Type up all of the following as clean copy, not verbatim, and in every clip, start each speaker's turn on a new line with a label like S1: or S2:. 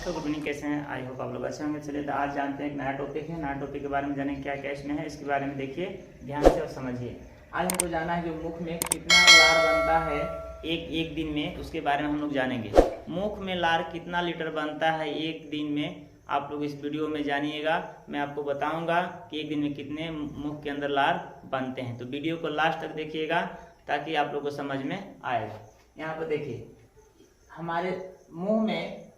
S1: दोस्तों good evening, कैसे हैं? आई होप आप लोग अच्छे होंगे। चलिए तो आज जानते हैं एक नया टॉपिक है। नया टॉपिक के बारे में जानेंगे क्या क्या इसमें है, इसके बारे में देखिए ध्यान से और समझिए। आज हमको जाना है जो मुख में कितना लार बनता है एक दिन में, उसके बारे में हम लोग जानेंगे। मुख में लार कितना लीटर बनता है एक दिन में, आप लोग इस वीडियो में जानिएगा। मैं आपको बताऊंगा कि एक दिन में कितने मुख के अंदर लार बनते हैं। तो वीडियो को लास्ट तक देखिएगा ताकि आप लोग को समझ में आएगा। यहाँ पर देखिए हमारे मुंह में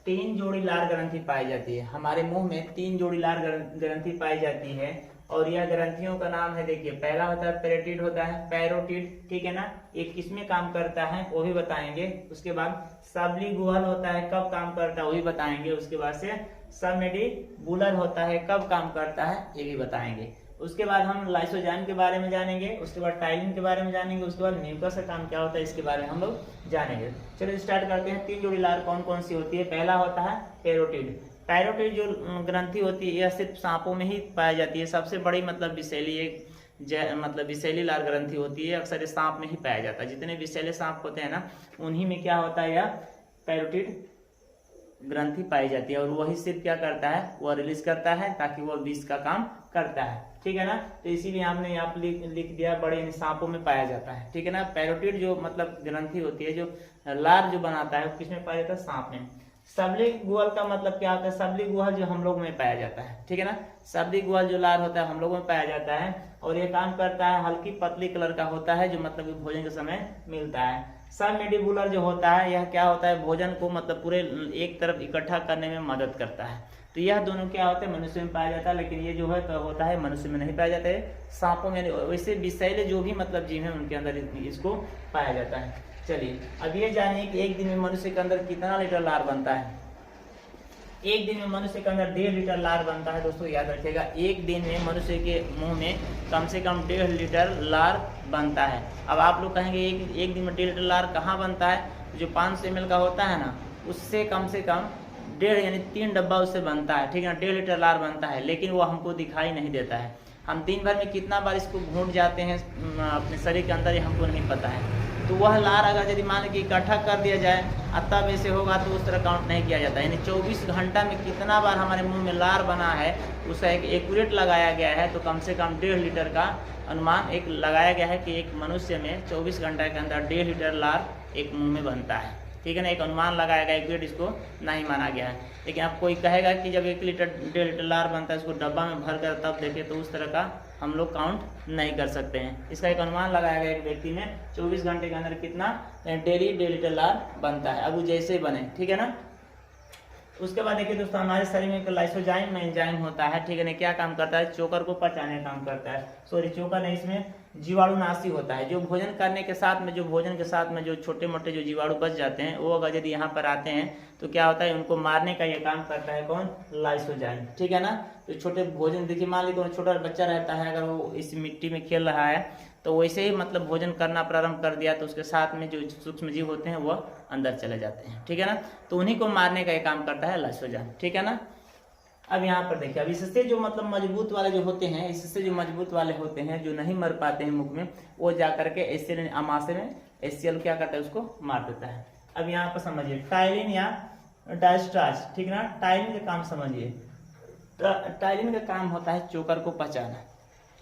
S1: 3 जोड़ी लार ग्रंथि पाई जाती है। हमारे मुंह में 3 जोड़ी लार ग्रंथि पाई जाती है और यह ग्रंथियों का नाम है, देखिए पहला होता है पैरोटिड, होता है पैरोटिड, ठीक है ना। ये किसमें काम करता है वो भी बताएंगे। उसके बाद सबलिंगुअल होता है, कब काम करता है वो भी बताएंगे। उसके बाद से सबमैंडिबुलर होता है, कब काम करता है ये भी बताएंगे। उसके बाद हम लाइसोजाइम के बारे में जानेंगे। उसके बाद टाइलिन के बारे में जानेंगे। उसके बाद म्यूकस का काम क्या होता है इसके बारे में हम लोग जानेंगे। चलिए स्टार्ट करते हैं। 3 जोड़ी लार कौन कौन सी होती है। पहला होता है पैरोटिड। पैरोटिड जो ग्रंथि होती है यह सिर्फ सांपों में ही पाई जाती है। सबसे बड़ी मतलब विषैली लार ग्रंथि होती है। अक्सर सांप में ही पाया जाता है। जितने विषैले सांप होते हैं ना उन्हीं में क्या होता है, यह पैरोटिड ग्रंथि पाई जाती है। और वही सिर्फ क्या करता है, वह रिलीज करता है ताकि वह विष का काम करता है, ठीक है ना। तो इसीलिए हमने यहाँ पर लिख दिया बड़े सांपों में पाया जाता है, ठीक है ना। पैरोटिड जो मतलब ग्रंथि होती है, जो लार जो बनाता है वो किसमें पाया जाता है, सांप में। सबलिंगुअल का मतलब क्या होता है, सबलिंगुअल जो हम लोग में पाया जाता है, ठीक है ना। सबलिंगुअल जो लार होता है हम लोगों में पाया जाता है और ये काम करता है, हल्की पतली कलर का होता है, जो मतलब भोजन के समय मिलता है। सबमैंडिबुलर जो होता है यह क्या होता है, भोजन को मतलब पूरे एक तरफ इकट्ठा करने में मदद करता है। तो यह दोनों क्या होते हैं, मनुष्य में पाया जाता है, लेकिन ये जो है तो होता है मनुष्य में नहीं पाया जाता है, सांपों में। वैसे विषैले जो भी मतलब जीव है उनके अंदर इसको पाया जाता है। चलिए अब ये जानिए कि एक दिन में मनुष्य के अंदर कितना लीटर लार बनता है। एक दिन में मनुष्य के अंदर 1.5 लीटर लार बनता है। दोस्तों याद रखिएगा, एक दिन में मनुष्य के मुंह में कम से कम 1.5 लीटर लार बनता है। अब आप लोग कहेंगे एक दिन में 1.5 लीटर लार कहाँ बनता है। जो 500 ml का होता है ना, उससे कम से कम 1.5 यानी 3 डब्बा उससे बनता है, ठीक है ना। 1.5 लीटर लार बनता है, लेकिन वो हमको दिखाई नहीं देता है। हम दिन भर में कितना बार इसको घूंट जाते हैं अपने शरीर के अंदर, ये हमको नहीं पता है। तो वह लार अगर यदि मान लीजिए इकट्ठा कर दिया जाए तब ऐसे होगा तो उस तरह काउंट नहीं किया जाता। यानी 24 घंटा में कितना बार हमारे मुंह में लार बना है उसका एक एक्यूरेट लगाया गया है। तो कम से कम 1.5 लीटर का अनुमान एक लगाया गया है कि एक मनुष्य में 24 घंटा के अंदर 1.5 लीटर लार एक मुंह में बनता है, ठीक है ना। एक अनुमान लगाया गया, एक्यूरेट इसको नहीं माना गया है। लेकिन अब कोई कहेगा कि जब 1 लीटर 1.5 लीटर लार बनता है इसको डब्बा में भर कर तब देखे, तो उस तरह का हम लोग काउंट नहीं कर सकते हैं। इसका एक अनुमान लगाया गया एक व्यक्ति में 24 घंटे के अंदर कितना डेली 1.5 लीटर लार बनता है। अब वो जैसे बने, ठीक है ना। उसके बाद देखिए दोस्तों, हमारे शरीर में एक लाइसोजाइम एंजाइम होता है, ठीक है ना। क्या काम करता है, चोकर को पचाने का काम करता है। सॉरी चोकर नहीं, इसमें जीवाणुनाशी होता है। जो भोजन करने के साथ में जो छोटे मोटे जो जीवाणु बच जाते हैं वो अगर यदि यहाँ पर आते हैं तो क्या होता है, उनको मारने का ये काम करता है कौन, लाइसोजाइम, ठीक है ना। तो छोटे भोजन देखिए, मान लीजिए छोटा बच्चा रहता है, अगर वो इस मिट्टी में खेल रहा है तो वैसे ही मतलब भोजन करना प्रारंभ कर दिया तो उसके साथ में जो सूक्ष्म जीव होते हैं वह अंदर चले जाते हैं, ठीक है ना। तो उन्हीं को मारने का ये काम करता है लाइसोजाइम, ठीक है ना। अब यहाँ पर देखिए, अब इससे जो मतलब मजबूत वाले जो होते हैं, इससे जो मजबूत वाले होते हैं जो नहीं मर पाते हैं मुख में, वो जा करके एसियल अमाशय में एसियल क्या करता है, उसको मार देता है। अब यहाँ पर समझिए टाइलिन या डायस्ट्राच, ठीक है ना। टाइलिन का काम समझिए, टाइलिन का काम होता है चोकर को पचाना,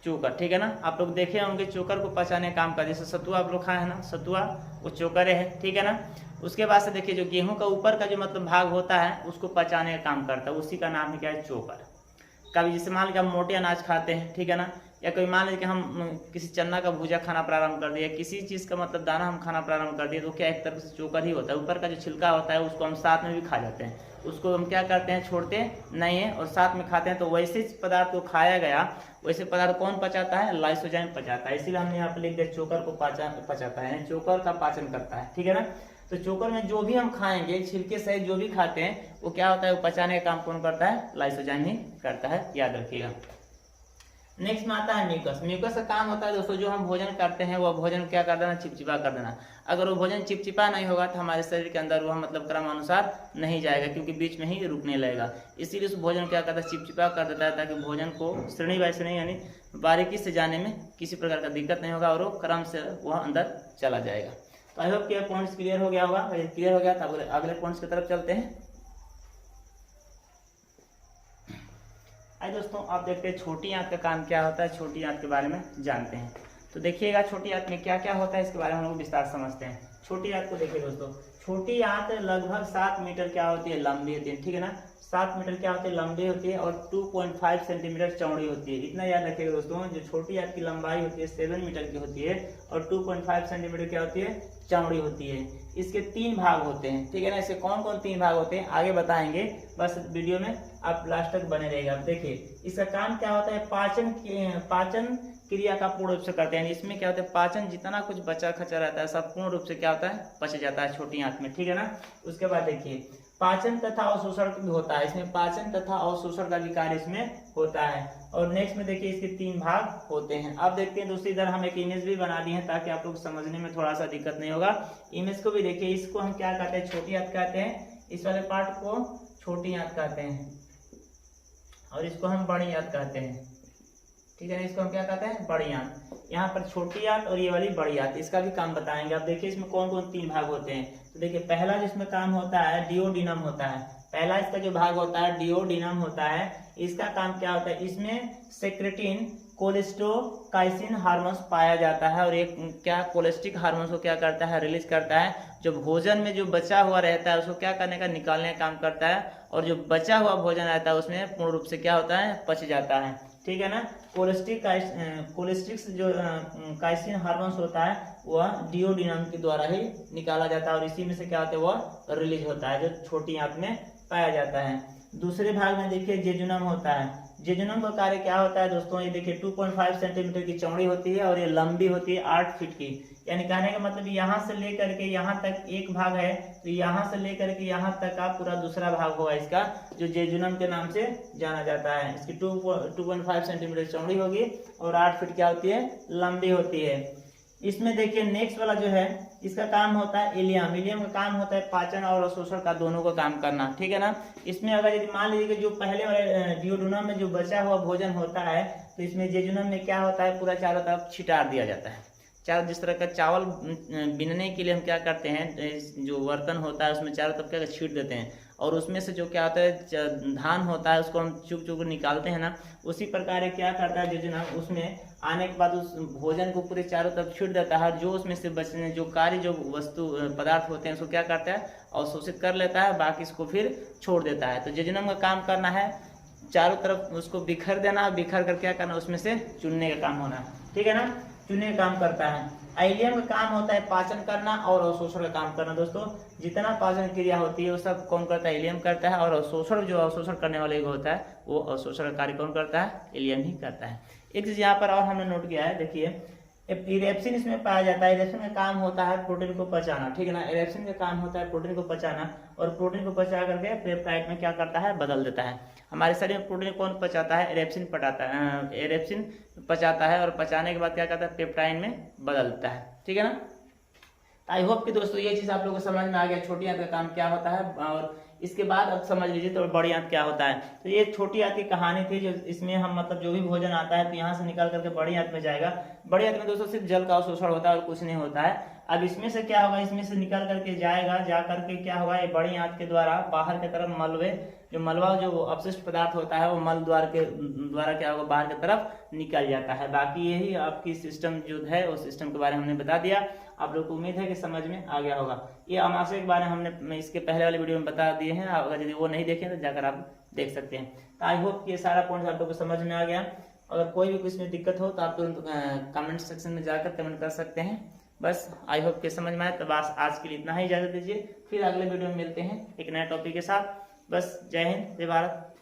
S1: चोकर, ठीक है ना। आप लोग देखे होंगे चोकर को पचाने का काम कर, जैसे सतुआ आप लोग खाए हैं ना, सतुआ वो चोकर है, ठीक है ना। उसके बाद से देखिए जो गेहूं का ऊपर का जो मतलब भाग होता है उसको पचाने का काम करता है, उसी का नाम है क्या है, चोकर। कभी जैसे मान लीजिए हम मोटे अनाज खाते हैं, ठीक है ना, या कोई मान लीजिए कि हम किसी चना का भूजा खाना प्रारंभ कर दिया, किसी चीज़ का मतलब दाना हम खाना प्रारंभ कर दिए, तो क्या एक तरफ से चोकर ही होता है। ऊपर का जो छिलका होता है उसको हम साथ में भी खा जाते हैं, उसको हम क्या करते हैं, छोड़ते नहीं है और साथ में खाते हैं। तो वैसे पदार्थ को खाया गया, वैसे पदार्थ कौन पचाता है, लाइसोजाइम पचाता है। इसीलिए हमने यहाँ पर लिख दिया चोकर को पचाता है, चोकर का पाचन करता है, ठीक है ना। तो चोकर में जो भी हम खाएंगे, छिलके सहित जो भी खाते हैं वो क्या होता है, वो पचाने का काम कौन करता है, लाइसोजाइम ही करता है, याद रखिएगा। नेक्स्ट में आता है म्यूकस। म्यूकस का काम होता है दोस्तों, जो हम भोजन करते हैं वो भोजन क्या कर देना, चिपचिपा कर देना। अगर वो भोजन चिपचिपा नहीं होगा तो हमारे शरीर के अंदर वह मतलब क्रमानुसार नहीं जाएगा, क्योंकि बीच में ही रुकने लगेगा। इसीलिए उस भोजन क्या करता है, चिपचिपा कर देता है, ताकि भोजन को श्रेणी बाय श्रेणी यानी बारीकी से जाने में किसी प्रकार का दिक्कत नहीं होगा और वो क्रम से वह अंदर चला जाएगा। तो आई होप कि पॉइंट्स क्लियर हो गया होगा। अगर क्लियर हो गया तो अगले पॉइंट्स की तरफ चलते हैं। आइए दोस्तों, आप देखते हैं छोटी आंत का काम क्या होता है, छोटी आंत के बारे में जानते हैं। तो देखिएगा छोटी आंत में क्या क्या होता है, इसके बारे में हम लोग विस्तार समझते हैं। छोटी आंत को देखिए दोस्तों, छोटी आंत लगभग 7 मीटर क्या होती है, लंबी होती है, ठीक है ना। 7 मीटर क्या होती है, लंबी होती है, और 2.5 सेंटीमीटर चौड़ी होती है। इतना याद रखिएगा दोस्तों, जो छोटी आंत की लंबाई होती है 7 मीटर की होती है, और 2.5 सेंटीमीटर क्या होती है, चौड़ी होती है। इसके 3 भाग होते हैं, ठीक है ना। इसके कौन कौन 3 भाग होते हैं आगे बताएंगे, बस वीडियो में आप लास्ट तक बने रहेगा। अब देखिए इसका काम क्या होता है, पाचन क्रिया का पूर्ण रूप से करते हैं। इसमें क्या होता है, पाचन जितना कुछ बचा खचा रहता है सब पूर्ण रूप से क्या होता है, पच जाता है छोटी आंत में, ठीक है ना। उसके बाद देखिए पाचन तथा अवशोषण भी होता है इसमें, पाचन तथा अवशोषण का भी कार्य इसमें होता है। और नेक्स्ट में देखिए इसके 3 भाग होते हैं। अब देखते हैं दूसरी तरफ हम एक इमेज भी बना दी है ताकि आप लोग समझने में थोड़ा सा दिक्कत नहीं होगा। इमेज को भी देखिए, इसको हम क्या कहते हैं, छोटी आंत कहते हैं। इस वाले पार्ट को छोटी आंत कहते हैं, और इसको हम बड़ी आंत कहते हैं, ठीक है ना। इसको हम क्या कहते हैं, बड़ी आंत। यहाँ पर छोटी आंत और ये वाली बड़ी आंत, इसका भी काम बताएंगे। अब देखिए इसमें कौन कौन 3 भाग होते हैं। तो देखिए पहला जिसमें काम होता है डिओडिनम होता है। पहला इसका जो भाग होता है डिओडिनम होता है। इसका काम क्या होता है, इसमें सेक्रेटिन कोलेस्टोकाइसिन हार्मोन्स पाया जाता है, और एक क्या कोलेस्टिक हार्मोन्स को क्या करता है, रिलीज करता है। जो भोजन में जो बचा हुआ रहता है उसको क्या करने का, निकालने का काम करता है, और जो बचा हुआ भोजन रहता है उसमें पूर्ण रूप से क्या होता है, पच जाता है, ठीक है ना। कोलेस्टिक्स जो काइसिन हार्मोन्स होता है वह डिओडिनम के द्वारा ही निकाला जाता है, और इसी में से क्या होता है, वह रिलीज होता है, जो छोटी आंत में पाया जाता है। दूसरे भाग में देखिए जेजुनम होता है। जेजुनम का कार्य क्या होता है दोस्तों, ये देखिए 2.5 सेंटीमीटर की चौड़ी होती है, और ये लंबी होती है 8 फीट की। यानी कहने का मतलब यहाँ से लेकर के यहाँ तक एक भाग है, तो यहाँ से लेकर के यहाँ तक का पूरा दूसरा भाग होगा इसका, जो जेजुनम के नाम से जाना जाता है। इसकी 2.5 सेंटीमीटर चौड़ी होगी, और 8 फीट क्या होती है, लंबी होती है। इसमें देखिए नेक्स्ट वाला जो है, इसका काम होता है इलियम। इलियम का काम होता है पाचन और अवशोषण का दोनों का काम करना, ठीक है ना। इसमें अगर यदि मान लीजिए कि जो पहले वाले डिओडिनम में जो बचा हुआ भोजन होता है, तो इसमें जेजुनम में क्या होता है, पूरा चारों तरफ छिटार दिया जाता है। चारों जिस तरह का चावल बीनने के लिए हम क्या करते हैं, जो बर्तन होता है उसमें चारों तरफ क्या छीट देते हैं, और उसमें से जो क्या होता है धान होता है उसको हम चुक चुक निकालते हैं ना। उसी प्रकार क्या करता है जेजुनम, उसमें आने के बाद उस भोजन को पूरे चारों तरफ छीट देता है, और जो उसमें से बचने जो कार्य जो वस्तु पदार्थ होते हैं उसको क्या करता है, अवशोषित कर लेता है, बाकी इसको फिर छोड़ देता है। तो जेजुनम का काम करना है चारों तरफ उसको बिखर देना, बिखर कर क्या करना, उसमें से चुनने का काम होना, ठीक है ना, चुनने का काम करता है। इलियम का काम होता है पाचन करना और अवशोषण का काम करना। दोस्तों जितना पाचन क्रिया होती है वो सब कौन करता है, इलियम करता है, और अवशोषण जो अवशोषण करने वाले होता है वो अवशोषण का कार्य कौन करता है, इलियम ही करता है। एक चीज यहाँ पर और हमने नोट किया है, देखिए इरेप्सिन इसमें पाया जाता है। इरेप्सिन का काम होता है प्रोटीन को पचाना, ठीक है ना। इरेप्सिन का काम होता है प्रोटीन को पचाना, और प्रोटीन को पचा करके पेप्टाइड में क्या करता है, बदल देता है। हमारे शरीर में प्रोटीन कौन पचाता है, इरेप्सिन इरेप्सिन पचाता है, और पचाने के बाद क्या करता है, पेप्टाइड में बदल देता है, ठीक है ना। आई होप कि दोस्तों ये चीज आप लोगों को समझ में आ गया, छोटी आंत का काम क्या होता है। और इसके बाद अब समझ लीजिए तो बड़ी आंत क्या होता है। तो ये छोटी आंत की कहानी थी, जो इसमें हम मतलब जो भी भोजन आता है तो यहाँ से निकाल करके बड़ी आंत में जाएगा। बड़ी आंत में दोस्तों सिर्फ जल का अवशोषण होता है और कुछ नहीं होता है। अब इसमें से क्या होगा, इसमें से निकल करके जाएगा, जा करके क्या होगा, ये बड़ी आंत के द्वारा बाहर की तरफ मलबे जो मलबा जो अपशिष्ट पदार्थ होता है वो मल द्वारा क्या होगा, बाहर की तरफ निकल जाता है। बाकी यही आपकी सिस्टम जो है उस सिस्टम के बारे में हमने बता दिया। आप लोग को उम्मीद है कि समझ में आ गया होगा। ये अमाशय के बारे में हमने इसके पहले वाले वीडियो में बता दिए हैं, अगर यदि वो नहीं देखें तो जाकर आप देख सकते हैं। तो आई होप कि ये सारा पॉइंट आप लोग को समझ में आ गया। अगर कोई भी कुछ में दिक्कत हो तो आप तुरंत कमेंट सेक्शन में जाकर कमेंट कर सकते हैं। बस आई होप कि समझ में आए। तो बस आज के लिए इतना ही, इजाजत दीजिए, फिर अगले वीडियो में मिलते हैं एक नए टॉपिक के साथ। बस जय हिंद, जय भारत।